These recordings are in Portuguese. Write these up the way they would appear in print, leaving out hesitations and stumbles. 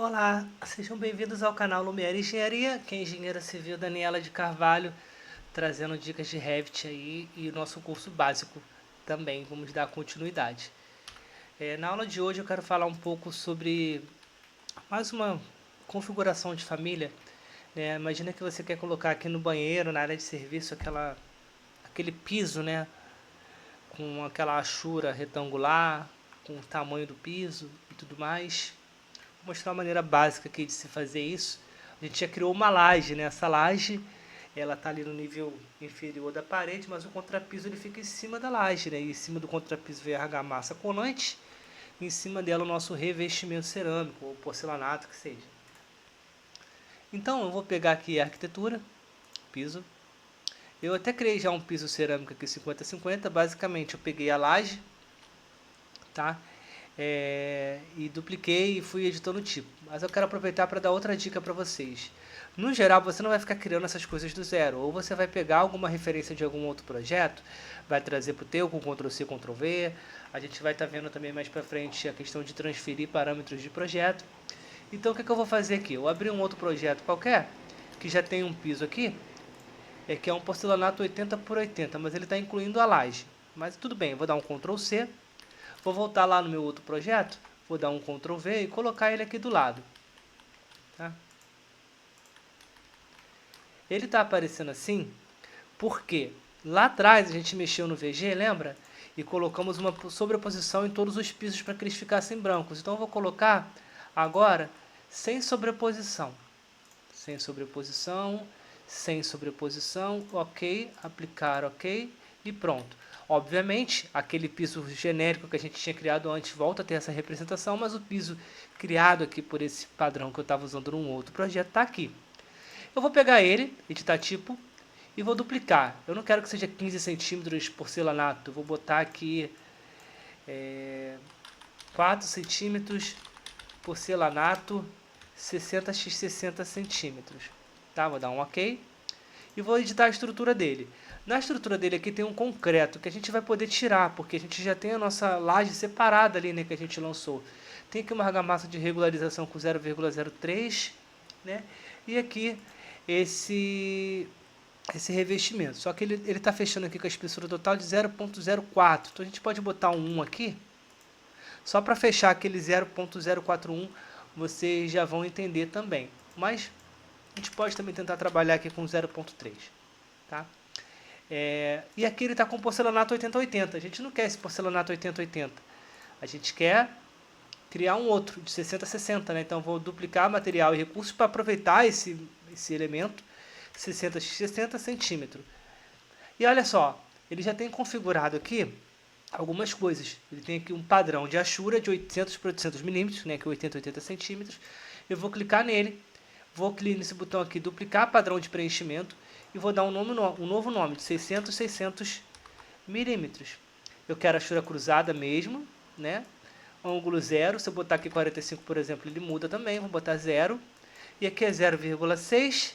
Olá, sejam bem-vindos ao canal Lumiere Engenharia, que é a engenheira civil Daniela de Carvalho, trazendo dicas de Revit aí e o nosso curso básico também, vamos dar continuidade. Na aula de hoje eu quero falar um pouco sobre mais uma configuração de família. Imagina que você quer colocar aqui no banheiro, na área de serviço, aquele piso, né, com aquela achura retangular, com o tamanho do piso e tudo mais. Vou mostrar uma maneira básica aqui de se fazer isso. A gente já criou uma laje, né? Essa laje, ela tá ali no nível inferior da parede, mas o contrapiso ele fica em cima da laje, né? E em cima do contrapiso vem a argamassa colante, e em cima dela o nosso revestimento cerâmico ou porcelanato que seja. Então eu vou pegar aqui a arquitetura, piso. Eu até criei já um piso cerâmico aqui 50-50. Basicamente eu peguei a laje, tá? E dupliquei e fui editando o tipo. Mas eu quero aproveitar para dar outra dica para vocês. No geral, você não vai ficar criando essas coisas do zero. Ou você vai pegar alguma referência de algum outro projeto, vai trazer para o teu com Ctrl+C, Ctrl+V. A gente vai estar vendo também mais para frente a questão de transferir parâmetros de projeto. Então, o que eu vou fazer aqui? Eu abri um outro projeto qualquer, que já tem um piso aqui, que é um porcelanato 80x80, mas ele está incluindo a laje. Mas tudo bem, eu vou dar um Ctrl+C. Vou voltar lá no meu outro projeto, vou dar um Ctrl+V e colocar ele aqui do lado. Tá? Ele está aparecendo assim porque lá atrás a gente mexeu no VG, lembra? E colocamos uma sobreposição em todos os pisos para que eles ficassem brancos. Então eu vou colocar agora sem sobreposição. Sem sobreposição, sem sobreposição, ok, aplicar, ok e pronto. Obviamente, aquele piso genérico que a gente tinha criado antes volta a ter essa representação, mas o piso criado aqui por esse padrão que eu estava usando num outro projeto está aqui. Eu vou pegar ele, editar tipo, e vou duplicar. Eu não quero que seja 15 centímetros porcelanato, eu vou botar aqui 4 centímetros porcelanato 60x 60 centímetros. Tá? Vou dar um ok. E vou editar a estrutura dele. Na estrutura dele aqui tem um concreto que a gente vai poder tirar, porque a gente já tem a nossa laje separada ali, né, que a gente lançou. Tem aqui uma argamassa de regularização com 0,03, né? E aqui esse revestimento. Só que ele está fechando aqui com a espessura total de 0,04. Então a gente pode botar um 1 aqui, só para fechar aquele 0,041, vocês já vão entender também. Mas a gente pode também tentar trabalhar aqui com 0,3. Tá? E aqui ele está com porcelanato 80-80. A gente não quer esse porcelanato 80-80. A gente quer criar um outro de 60-60. Né? Então vou duplicar material e recursos para aproveitar esse elemento 60x60 centímetros. E olha só, ele já tem configurado aqui algumas coisas. Ele tem aqui um padrão de achura de 800 por 800 milímetros, né, que é 80 centímetros. Eu vou clicar nele, vou clicar nesse botão aqui, duplicar padrão de preenchimento, e vou dar um novo nome de 600 milímetros. Eu quero achura cruzada mesmo, né? Ângulo 0, se eu botar aqui 45, por exemplo, ele muda também, vou botar 0. E aqui é 0,6,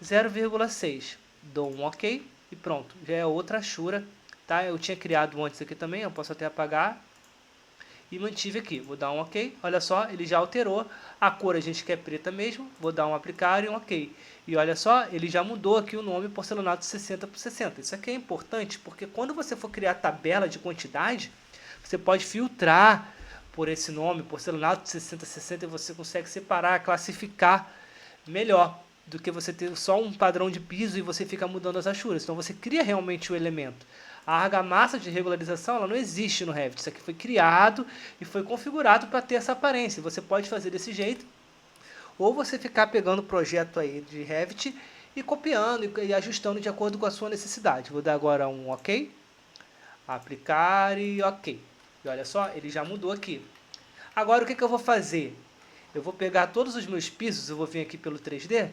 0,6. Dou um ok e pronto, já é outra achura. Tá? Eu tinha criado antes aqui também, eu posso até apagar. E mantive aqui, vou dar um ok. Olha só, ele já alterou. A cor a gente quer preta mesmo, vou dar um aplicar e um ok. E olha só, ele já mudou aqui o nome porcelanato 60x60. Isso aqui é importante, porque quando você for criar tabela de quantidade, você pode filtrar por esse nome, porcelanato 60x60, e você consegue separar, classificar melhor do que você ter só um padrão de piso e você fica mudando as achuras. Então você cria realmente o elemento. A argamassa de regularização ela não existe no Revit. Isso aqui foi criado e foi configurado para ter essa aparência. Você pode fazer desse jeito, ou você ficar pegando o projeto aí de Revit e copiando e ajustando de acordo com a sua necessidade. Vou dar agora um ok, aplicar e ok. E olha só, ele já mudou aqui. Agora o que eu vou fazer? Eu vou pegar todos os meus pisos, eu vou vir aqui pelo 3D,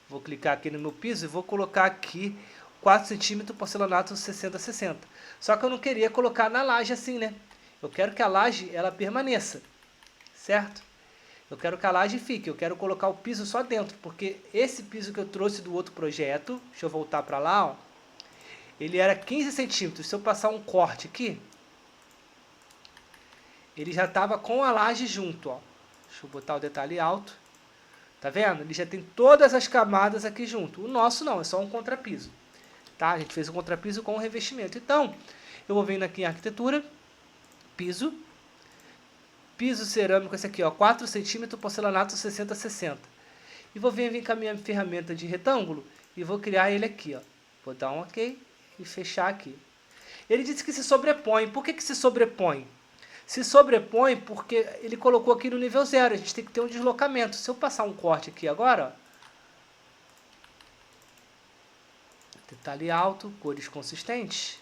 vou clicar aqui no meu piso e vou colocar aqui 4 centímetros porcelanato 60-60. Só que eu não queria colocar na laje assim, né? Eu quero que a laje ela permaneça, certo? Eu quero que a laje fique, eu quero colocar o piso só dentro, porque esse piso que eu trouxe do outro projeto, deixa eu voltar para lá, ó, ele era 15 centímetros. Se eu passar um corte aqui, ele já estava com a laje junto, ó. Deixa eu botar o detalhe alto. Tá vendo? Ele já tem todas as camadas aqui junto. O nosso não, é só um contrapiso. Tá? A gente fez o contrapiso com o revestimento. Então, eu vou vindo aqui em arquitetura, piso, piso cerâmico, esse aqui, ó, 4 cm, porcelanato 60-60. E vou vir com a minha ferramenta de retângulo e vou criar ele aqui, ó. Vou dar um OK e fechar aqui. Ele disse que se sobrepõe. Por que se sobrepõe? Se sobrepõe porque ele colocou aqui no nível 0. A gente tem que ter um deslocamento. Se eu passar um corte aqui agora, ó, detalhe alto, cores consistentes.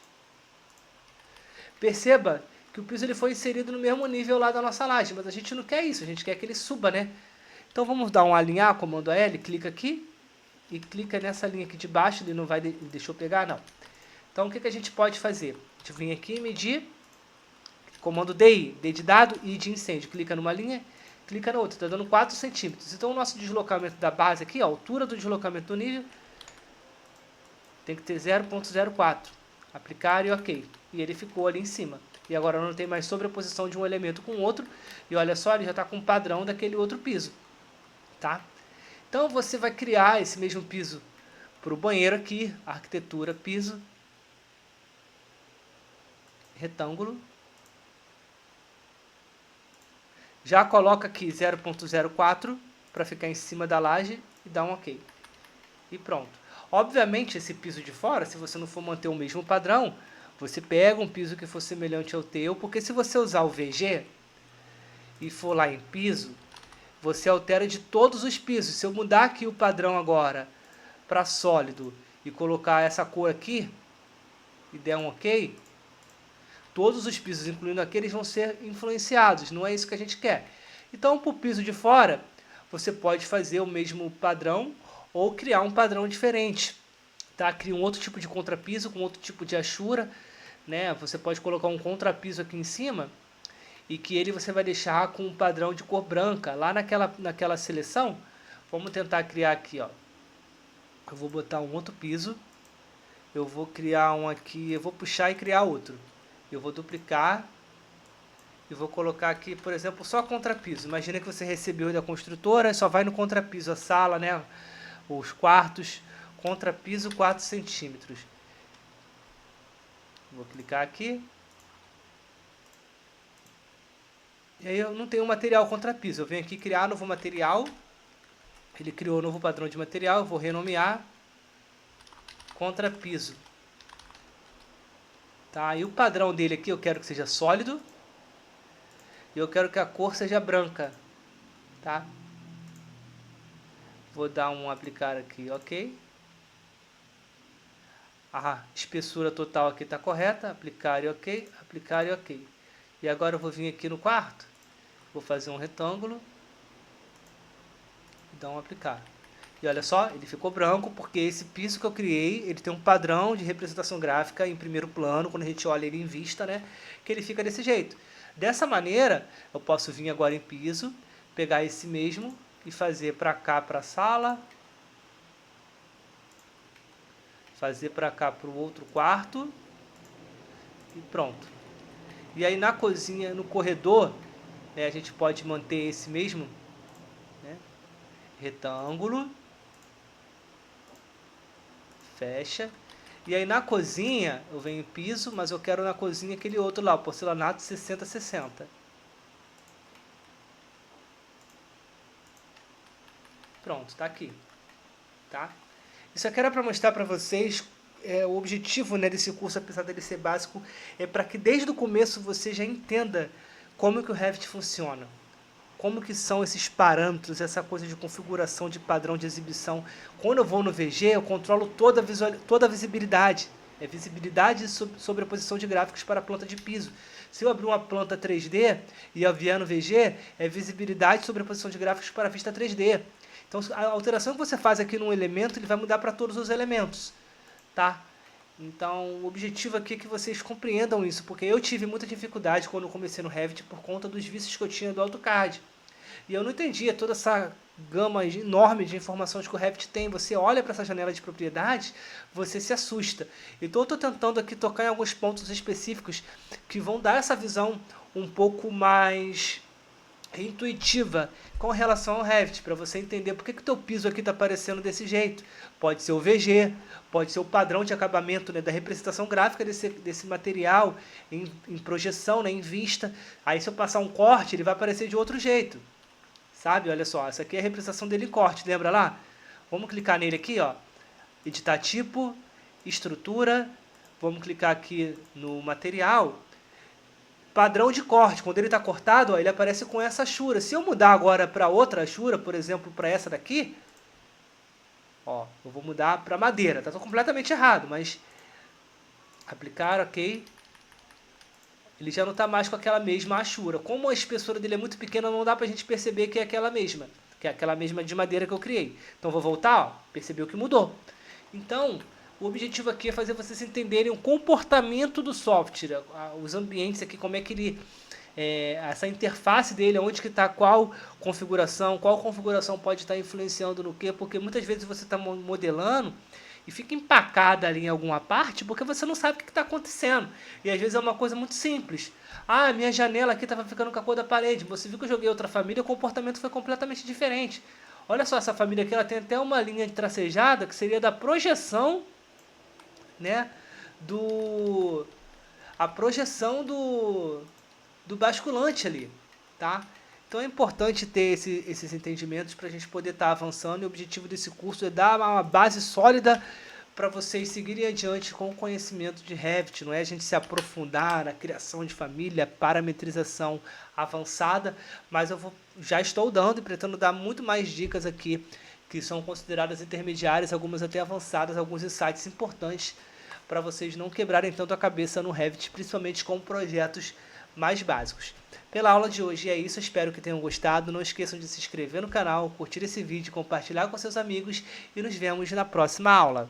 Perceba que o piso ele foi inserido no mesmo nível lá da nossa laje, mas a gente não quer isso, a gente quer que ele suba, né? Então vamos dar um alinhar, comando L, clica aqui e clica nessa linha aqui de baixo, ele não vai, deixa eu pegar, não. Então o que a gente pode fazer? A gente vem aqui e medir, comando DI, D de dado, I de incêndio, clica numa linha, clica na outra, está dando 4 centímetros. Então o nosso deslocamento da base aqui, a altura do deslocamento do nível, tem que ter 0,04. Aplicar e OK. E ele ficou ali em cima. E agora não tem mais sobreposição de um elemento com o outro. E olha só, ele já está com o padrão daquele outro piso. Tá? Então você vai criar esse mesmo piso para o banheiro aqui. Arquitetura, piso, retângulo. Já coloca aqui 0,04 para ficar em cima da laje e dá um OK. E pronto. Obviamente, esse piso de fora, se você não for manter o mesmo padrão, você pega um piso que for semelhante ao teu, porque se você usar o VG e for lá em piso, você altera de todos os pisos. Se eu mudar aqui o padrão agora para sólido e colocar essa cor aqui e der um OK, todos os pisos, incluindo aqueles, vão ser influenciados. Não é isso que a gente quer. Então, para o piso de fora, você pode fazer o mesmo padrão ou criar um padrão diferente. Tá? Cria um outro tipo de contrapiso com outro tipo de achura, né? Você pode colocar um contrapiso aqui em cima e que ele você vai deixar com um padrão de cor branca. Lá naquela seleção, vamos tentar criar aqui, ó. Eu vou botar um outro piso. Eu vou criar um aqui, eu vou puxar e criar outro. Eu vou duplicar e vou colocar aqui, por exemplo, só contrapiso. Imagina que você recebeu da construtora, só vai no contrapiso, a sala, né? Os quartos, contrapiso 4 centímetros. Vou clicar aqui. E aí eu não tenho material contrapiso. Eu venho aqui criar novo material. Ele criou um novo padrão de material. Eu vou renomear contrapiso. Tá? E o padrão dele aqui eu quero que seja sólido. E eu quero que a cor seja branca. Tá? Vou dar um aplicar aqui, OK. A espessura total aqui está correta. Aplicar e OK. Aplicar e OK. E agora eu vou vir aqui no quarto. Vou fazer um retângulo. E dar um aplicar. E olha só, ele ficou branco porque esse piso que eu criei, ele tem um padrão de representação gráfica em primeiro plano, quando a gente olha ele em vista, né? Que ele fica desse jeito. Dessa maneira, eu posso vir agora em piso, pegar esse mesmo e fazer para cá para a sala, fazer para cá para o outro quarto e pronto. E aí na cozinha, no corredor, né, a gente pode manter esse mesmo, né, retângulo, fecha. E aí na cozinha eu venho em piso, mas eu quero na cozinha aquele outro lá, o porcelanato 60-60. Pronto, tá aqui. Tá? Isso aqui era para mostrar para vocês, o objetivo, né, desse curso, apesar dele ser básico, é para que desde o começo você já entenda como que o Revit funciona. Como que são esses parâmetros, essa coisa de configuração de padrão de exibição. Quando eu vou no VG, eu controlo toda a visibilidade. É visibilidade e sobreposição de gráficos para a planta de piso. Se eu abrir uma planta 3D e eu vier no VG, é visibilidade e sobreposição de gráficos para a vista 3D. Então, a alteração que você faz aqui num elemento, ele vai mudar para todos os elementos. Tá? Então, o objetivo aqui é que vocês compreendam isso, porque eu tive muita dificuldade quando eu comecei no Revit por conta dos vícios que eu tinha do AutoCAD. E eu não entendia toda essa gama enorme de informações que o Revit tem. Você olha para essa janela de propriedades, você se assusta. Então eu estou tentando aqui tocar em alguns pontos específicos que vão dar essa visão um pouco mais intuitiva com relação ao Revit, para você entender por que o teu piso aqui está aparecendo desse jeito. Pode ser o VG, pode ser o padrão de acabamento, né, da representação gráfica desse material em projeção, né, em vista. Aí se eu passar um corte, ele vai aparecer de outro jeito. Sabe? Olha só, essa aqui é a representação dele em corte, lembra lá? Vamos clicar nele aqui, ó. Editar tipo, estrutura. Vamos clicar aqui no material. Padrão de corte, quando ele está cortado, ó, ele aparece com essa achura. Se eu mudar agora para outra achura, por exemplo, para essa daqui, ó, eu vou mudar para madeira. Tá completamente errado, mas aplicar, ok. Ele já não está mais com aquela mesma achura. Como a espessura dele é muito pequena, não dá para a gente perceber que é aquela mesma. Que é aquela mesma de madeira que eu criei. Então vou voltar, ó, percebeu que mudou. Então, o objetivo aqui é fazer vocês entenderem o comportamento do software, os ambientes aqui, como é que ele, essa interface dele, onde que está qual configuração pode estar influenciando no que, porque muitas vezes você está modelando e fica empacada ali em alguma parte porque você não sabe o que está acontecendo. E às vezes é uma coisa muito simples. Ah, minha janela aqui estava ficando com a cor da parede. Você viu que eu joguei outra família, o comportamento foi completamente diferente. Olha só, essa família aqui ela tem até uma linha de tracejada que seria da projeção, né, a projeção do basculante ali, tá? Então é importante ter esses entendimentos para a gente poder estar avançando, e o objetivo desse curso é dar uma base sólida para vocês seguirem adiante com o conhecimento de Revit, não é a gente se aprofundar na criação de família, parametrização avançada, mas já estou dando e pretendo dar muito mais dicas aqui, que são consideradas intermediárias, algumas até avançadas, alguns insights importantes para vocês não quebrarem tanto a cabeça no Revit, principalmente com projetos mais básicos. Pela aula de hoje é isso, espero que tenham gostado. Não esqueçam de se inscrever no canal, curtir esse vídeo, compartilhar com seus amigos e nos vemos na próxima aula.